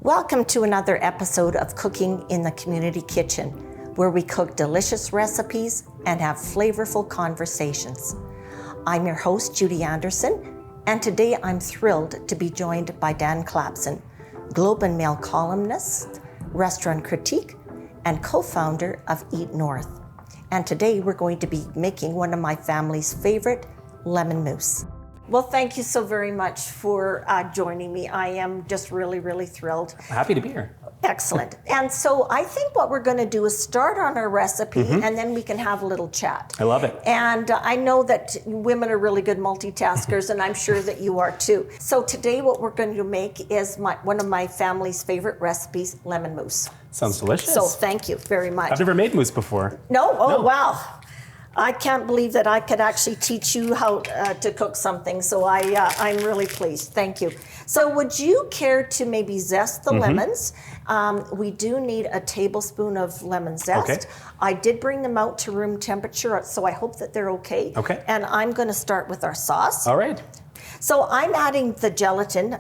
Welcome to another episode of Cooking in the Community Kitchen, where we cook delicious recipes and have flavorful conversations. I'm your host, Judy Anderson, and today I'm thrilled to be joined by Dan Clapson, Globe and Mail columnist, restaurant critique, and co-founder of Eat North. And today we're going to be making one of my family's favorite, lemon mousse. Well, thank you so very much for joining me. I am just really thrilled. Happy to be here. Excellent. And so I think what we're going to do is start on our recipe and then we can have a little chat. I love it. And I know that women are really good multitaskers and I'm sure that you are too. So today what we're going to make is one of my family's favorite recipes, lemon mousse. Sounds delicious. So thank you very much. I've never made mousse before. No? Oh, wow. I can't believe that I could actually teach you how to cook something, so I'm really pleased. Thank you. So would you care to maybe zest the lemons? We do need a tablespoon of lemon zest. Okay. I did bring them out to room temperature, so I hope that they're okay. Okay. And I'm going to start with our sauce. All right. So I'm adding the gelatin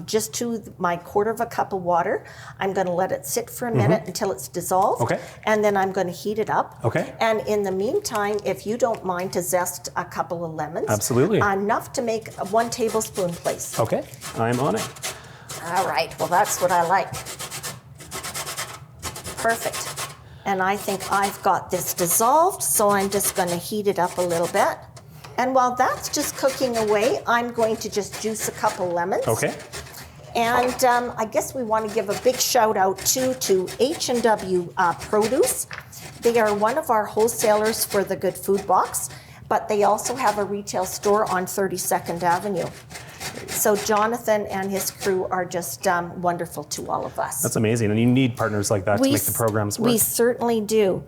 just to my quarter of a cup of water. I'm going to let it sit for a minute until it's dissolved. Okay. And then I'm going to heat it up. Okay. And in the meantime, if you don't mind to zest a couple of lemons. Absolutely. Enough to make 1 tablespoon, please. Okay. I'm on it. All right. Well, that's what I like. Perfect. And I think I've got this dissolved, so I'm just going to heat it up a little bit. And while that's just cooking away, I'm going to just juice a couple lemons. Okay. And I guess we want to give a big shout out to H&W Produce. They are one of our wholesalers for the Good Food Box, but they also have a retail store on 32nd Avenue. So Jonathan and his crew are just wonderful to all of us. That's amazing. And you need partners like that to make the programs work. We certainly do.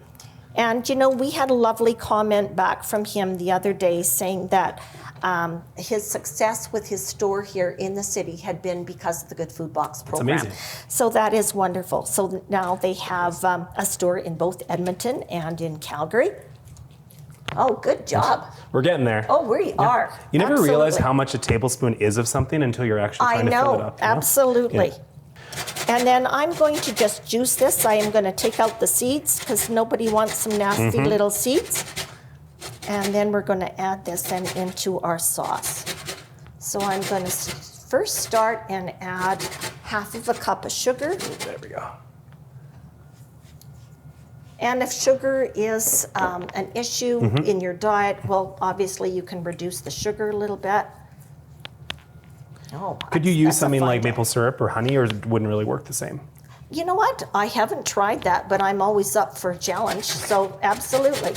And, you know, we had a lovely comment back from him the other day saying that his success with his store here in the city had been because of the Good Food Box program. That's amazing. So that is wonderful. So now they have a store in both Edmonton and in Calgary. Oh, good job. We're getting there. Oh, we are. You never Absolutely. realize how much a tablespoon is of something until you're actually trying to fill it up. You know? Absolutely. Yeah. And then I'm going to just juice this. I am going to take out the seeds because nobody wants some nasty little seeds. And then we're going to add this then into our sauce. So I'm going to first start and add half of a cup of sugar. There we go. And if sugar is an issue in your diet, well, obviously you can reduce the sugar a little bit. Oh, Could you use something like maple? maple syrup or honey, or it wouldn't really work the same? You know what? I haven't tried that, but I'm always up for a challenge, so absolutely.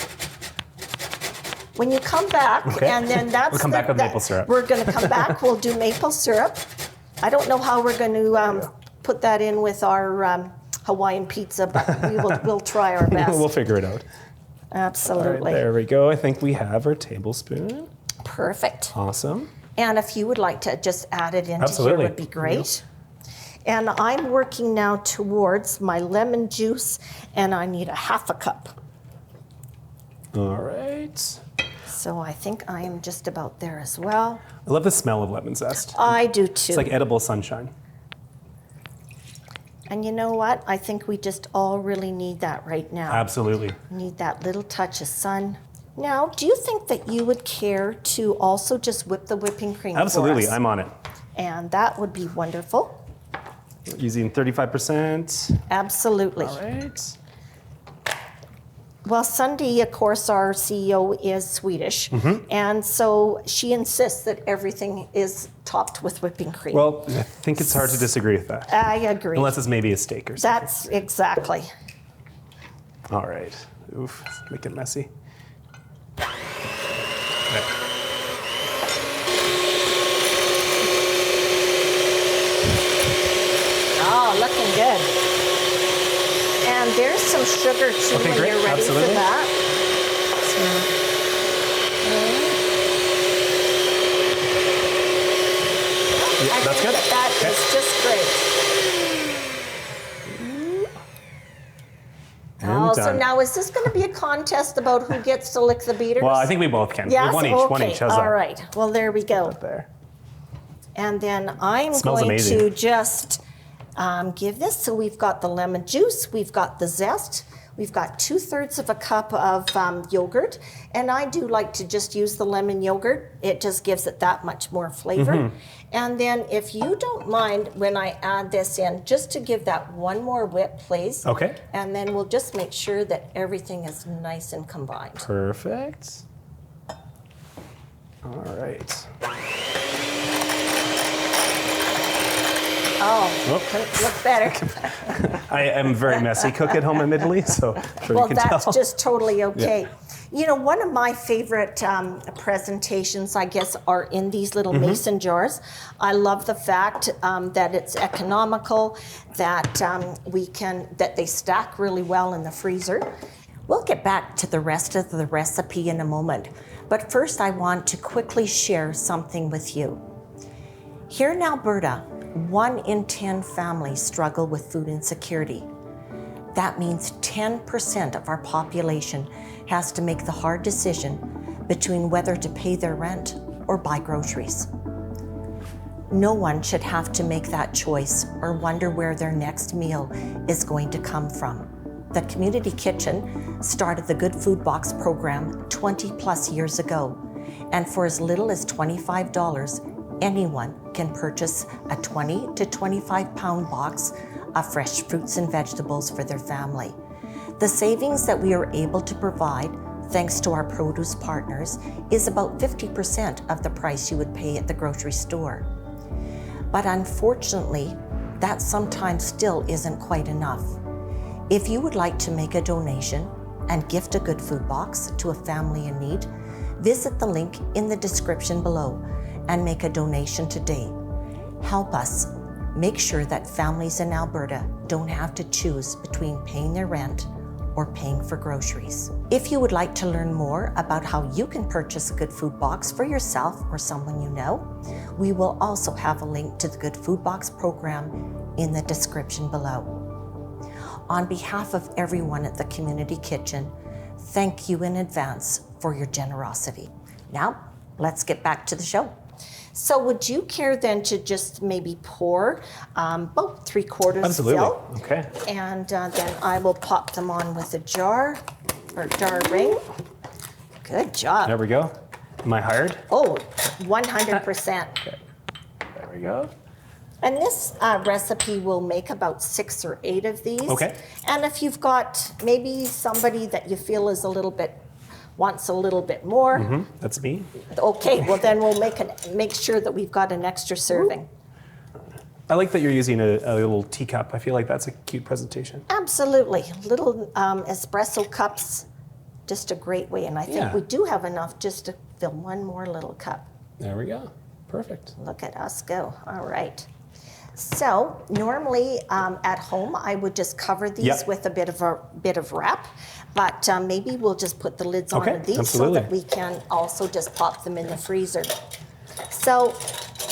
When you come back, and then that's We'll come back with maple syrup. We're going to come back. We'll do maple syrup. I don't know how we're going to put that in with our Hawaiian pizza, but we'll try our best. We'll figure it out. Absolutely. All right, there we go. I think we have our tablespoon. Perfect. Awesome. And if you would like to just add it into Absolutely. here, would be great. And I'm working now towards my lemon juice, and I need a half a cup. All right. So I think I am just about there as well. I love the smell of lemon zest. I do too. It's like edible sunshine. And you know what? I think we just all really need that right now. Absolutely. Need that little touch of sun. Now, do you think that you would care to also just whip the whipping cream Absolutely, for us? I'm on it. And that would be wonderful. Using 35%. Absolutely. All right. Well, Sunday, of course, our CEO is Swedish, and so she insists that everything is topped with whipping cream. Well, I think it's hard to disagree with that. I agree. Unless it's maybe a steak or something. That's exactly. All right. Oof, make it messy. There. Oh, looking good. And there's some sugar too Okay, when great. you're ready Absolutely. for that. Yeah, that's good. That Okay. is just great. And Oh, so done. now is this going to be a contest about who gets to lick the beaters? Well, I think we both can. Yes? One each. Okay. One each. How's All that? right. Well, there we go. There. And then I'm Smells going amazing. to just give this. So we've got the lemon juice, we've got the zest, we've got 2/3 of a cup of yogurt, and I do like to just use the lemon yogurt. It just gives it that much more flavor. And then if you don't mind when I add this in, just to give that one more whip, please. Okay. And then we'll just make sure that everything is nice and combined. Perfect. All right. Oh, couldn't look better. I am very messy cook at home in Italy, so I'm sure Well, you can that's tell. just totally okay. Yeah. You know, one of my favorite presentations, I guess, are in these little mason jars. I love the fact that it's economical, that that they stack really well in the freezer. We'll get back to the rest of the recipe in a moment, but first I want to quickly share something with you. Here in Alberta, 1 in 10 families struggle with food insecurity. That means 10% of our population has to make the hard decision between whether to pay their rent or buy groceries. No one should have to make that choice or wonder where their next meal is going to come from. The Community Kitchen started the Good Food Box program 20 plus years ago, and for as little as $25, anyone can purchase a 20 to 25 pound box of fresh fruits and vegetables for their family. The savings that we are able to provide, thanks to our produce partners, is about 50% of the price you would pay at the grocery store. But unfortunately, that sometimes still isn't quite enough. If you would like to make a donation and gift a Good Food Box to a family in need, visit the link in the description below and make a donation today. Help us make sure that families in Alberta don't have to choose between paying their rent or paying for groceries. If you would like to learn more about how you can purchase a Good Food Box for yourself or someone you know, we will also have a link to the Good Food Box program in the description below. On behalf of everyone at the Community Kitchen, thank you in advance for your generosity. Now, let's get back to the show. So would you care then to just maybe pour about 3/4 Absolutely. fill? Okay. And then I will pop them on with a jar or jar ring. Good job. There we go. Am I hired? Oh, 100%. Okay. There we go. And this recipe will make about 6 or 8 of these. Okay. And if you've got maybe somebody that you feel is wants a little bit more, That's me. okay, well then we'll make sure that we've got an extra serving. I like that you're using a little teacup. I feel like that's a cute presentation. Absolutely. Little espresso cups, just a great way. And I think we do have enough just to fill one more little cup. There we go. Perfect. Look at us go. All right. So normally at home, I would just cover these with a bit of wrap, but maybe we'll just put the lids on these so that we can also just pop them in the freezer. So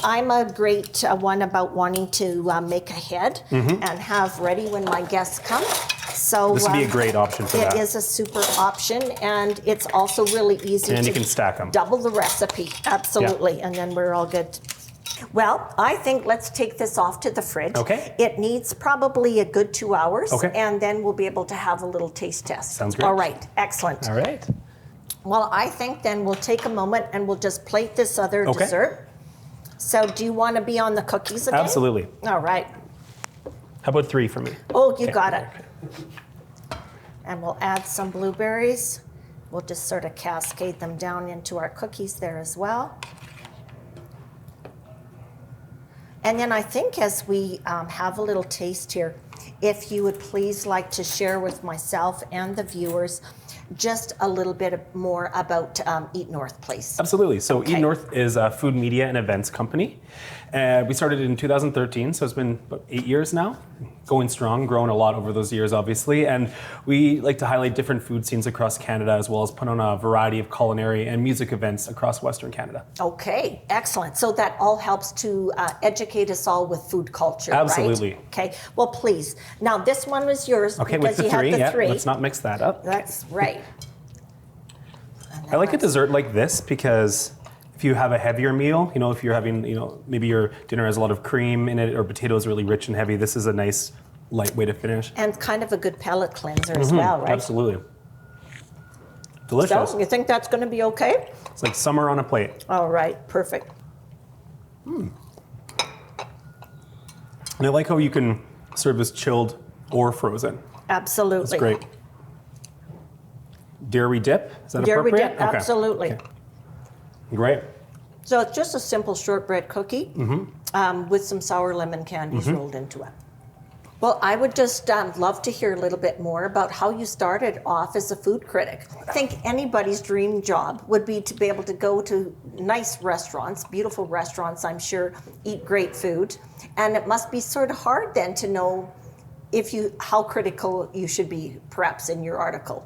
I'm a great one about wanting to make ahead and have ready when my guests come. So this would be a great option for that. It is a super option, and it's also really easy and to you can stack them. double the recipe. Absolutely, and then we're all good. Well, I think let's take this off to the fridge. Okay. It needs probably a good 2 hours. Okay. And then we'll be able to have a little taste test. Sounds great. All right. Excellent. All right. Well, I think then we'll take a moment and we'll just plate this other dessert. So do you want to be on the cookies again? Absolutely. All right. How about 3 for me? Oh, you got it. And we'll add some blueberries. We'll just sort of cascade them down into our cookies there as well. And then I think as we have a little taste here, if you would please like to share with myself and the viewers just a little bit more about Eat North, please. Absolutely. So Eat North is a food media and events company. We started in 2013, so it's been about 8 years now. Going strong, grown a lot over those years, obviously. And we like to highlight different food scenes across Canada, as well as put on a variety of culinary and music events across Western Canada. Okay, excellent. So that all helps to educate us all with food culture, Absolutely. right? Okay, well, please. Now, this one was yours Okay, because with you the 3, had the 3. Let's not mix that up. That's right. I like a dessert like this because if if you have a heavier meal, if you're having, maybe your dinner has a lot of cream in it or potatoes really rich and heavy, this is a nice light way to finish. And kind of a good palate cleanser as well, right? Absolutely. Delicious. So, you think that's going to be okay? It's like summer on a plate. All right, perfect. And I like how you can serve this chilled or frozen. Absolutely. That's great. Dairy dip, is that Dairy appropriate? dip, absolutely. Okay. Great. So it's just a simple shortbread cookie with some sour lemon candies rolled into it. Well, I would just love to hear a little bit more about how you started off as a food critic. I think anybody's dream job would be to be able to go to nice restaurants, beautiful restaurants, I'm sure, eat great food. And it must be sort of hard then to know how critical you should be, perhaps, in your article.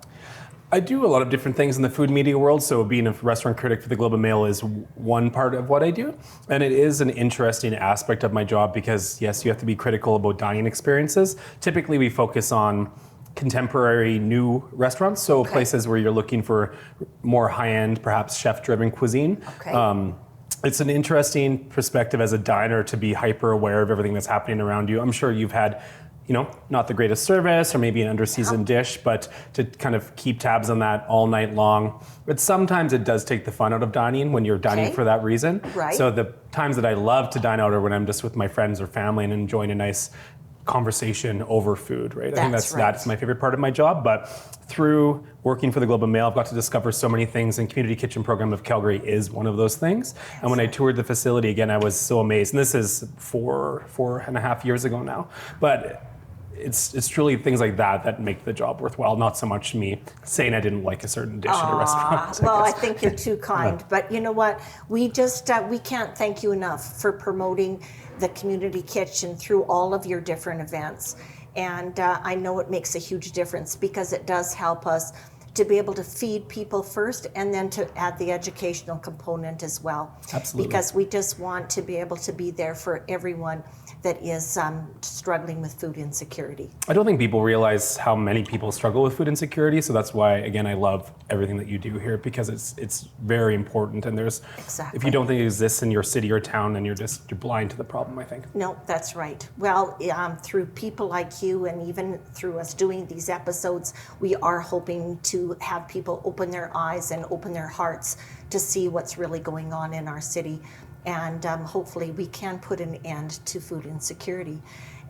I do a lot of different things in the food media world, so being a restaurant critic for the Globe and Mail is one part of what I do. And it is an interesting aspect of my job because, yes, you have to be critical about dining experiences. Typically, we focus on contemporary new restaurants, so places where you're looking for more high-end, perhaps chef-driven cuisine. Okay. It's an interesting perspective as a diner to be hyper aware of everything that's happening around you. I'm sure you've had not the greatest service or maybe an under-seasoned dish, but to kind of keep tabs on that all night long. But sometimes it does take the fun out of dining when you're dining for that reason. Right. So the times that I love to dine out are when I'm just with my friends or family and enjoying a nice conversation over food, right? I think that's my favorite part of my job. But through working for the Globe and Mail, I've got to discover so many things, and Community Kitchen Program of Calgary is one of those things. And when I toured the facility again, I was so amazed. And this is four and a half years ago now. But it's truly things like that make the job worthwhile, not so much me saying I didn't like a certain dish at a restaurant. Well, I think you're too kind. But you know what? We just, we can't thank you enough for promoting the Community Kitchen through all of your different events. And I know it makes a huge difference because it does help us to be able to feed people first and then to add the educational component as well. Absolutely. Because we just want to be able to be there for everyone that is struggling with food insecurity. I don't think people realize how many people struggle with food insecurity, so that's why, again, I love everything that you do here because it's very important. And there's, if you don't think it exists in your city or town, then you're blind to the problem, I think. No, that's right. Well, through people like you and even through us doing these episodes, we are hoping to have people open their eyes and open their hearts to see what's really going on in our city. And hopefully we can put an end to food insecurity.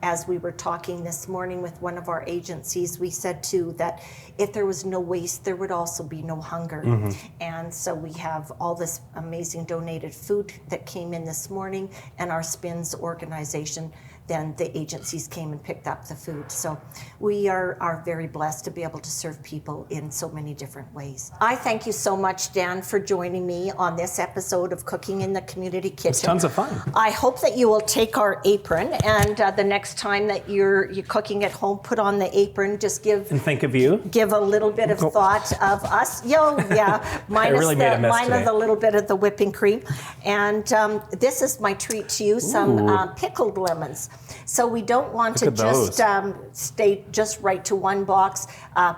As we were talking this morning with one of our agencies, we said too that if there was no waste, there would also be no hunger. And so we have all this amazing donated food that came in this morning, and our SPINS organization, then the agencies came and picked up the food. So we are very blessed to be able to serve people in so many different ways. I thank you so much, Dan, for joining me on this episode of Cooking in the Community Kitchen. It's tons of fun. I hope that you will take our apron, and the next time that you're cooking at home, put on the apron, just give... And think of you. Give a little bit of thought of us. Minus really made a mess today. a little bit of the whipping cream. And this is my treat to you, some pickled lemons. So we don't want to just stay just right to one box,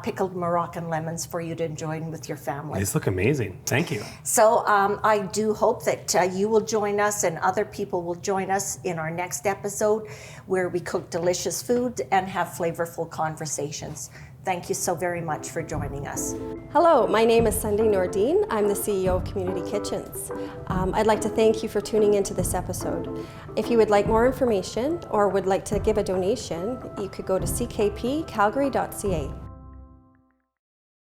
pickled Moroccan lemons for you to enjoy with your family. These look amazing. Thank you. So I do hope that you will join us and other people will join us in our next episode where we cook delicious food and have flavorful conversations. Thank you so very much for joining us. Hello, my name is Sunday Nordine. I'm the CEO of Community Kitchens. I'd like to thank you for tuning into this episode. If you would like more information or would like to give a donation, you could go to ckpcalgary.ca.